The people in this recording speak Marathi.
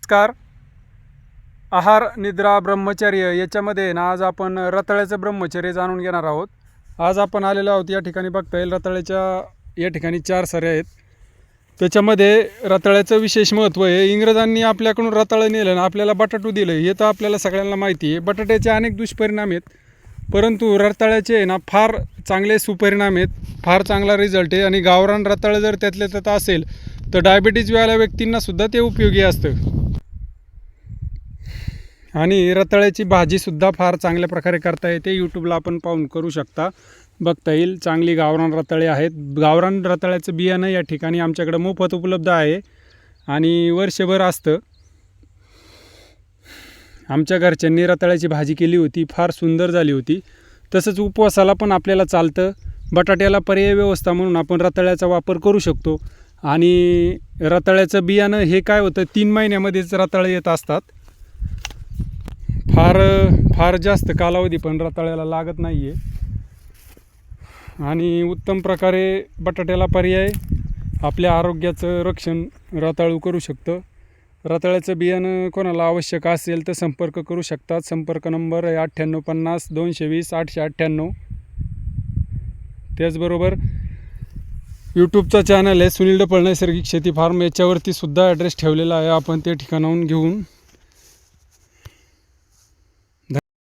नमस्कार. आहार निद्रा ब्रह्मचर्य याच्यामध्ये ना आज आपण रताळ्याचं ब्रह्मचर्य जाणून घेणार आहोत. आज आपण आलेलो आहोत या ठिकाणी. बघता येईल रताळ्याच्या या ठिकाणी 4 सऱ्या आहेत. त्याच्यामध्ये रताळ्याचं विशेष महत्त्व आहे. इंग्रजांनी आपल्याकडून रताळं नेलं आणि आपल्याला बटाटू दिलं हे तर आपल्याला सगळ्यांना माहिती आहे. बटाट्याचे अनेक दुष्परिणाम आहेत, परंतु रताळ्याचे ना फार चांगले सुपरिणाम आहेत. फार चांगला रिझल्ट आहे आणि गावरान रताळं जर त्यातल्या त्यात असेल तर डायबिटीजवाल्या व्यक्तींना सुद्धा ते उपयोगी असतं. आणि रताळ्याची भाजीसुद्धा फार चांगल्या प्रकारे करता येते. यूट्यूबला आपण पाहून करू शकता. बघता येईल चांगली गावरान रताळे आहेत. गावरान रताळ्याचं बियाणं या ठिकाणी आमच्याकडे मोफत उपलब्ध आहे आणि वर्षभर असतं. आमच्या घरच्यांनी रताळ्याची भाजी केली होती, फार सुंदर झाली होती. तसंच उपवासाला पण आपल्याला चालतं. बटाट्याला पर्याय व्यवस्था म्हणून आपण रताळ्याचा वापर करू शकतो. आणि रताळ्याचं बियाणं हे काय होतं, 3 महिन्यामध्येच रताळे येत असतात. फार जास्त कालावधी पण रताळ्याला लागत नाही आहे आणि उत्तम प्रकारे बटाट्याला पर्याय आपल्या आरोग्याचं रक्षण रताळू करू शकतं. रताळ्याचं बियाणं कोणाला आवश्यक असेल तर संपर्क करू शकतात. संपर्क नंबर आहे 9850 220 898. त्याचबरोबर यूट्यूबचा चॅनल आहे सुनील डपळ नैसर्गिक शेती फार्म, याच्यावरती सुद्धा ॲड्रेस ठेवलेला आहे. आपण ते ठिकाणाहून घेऊन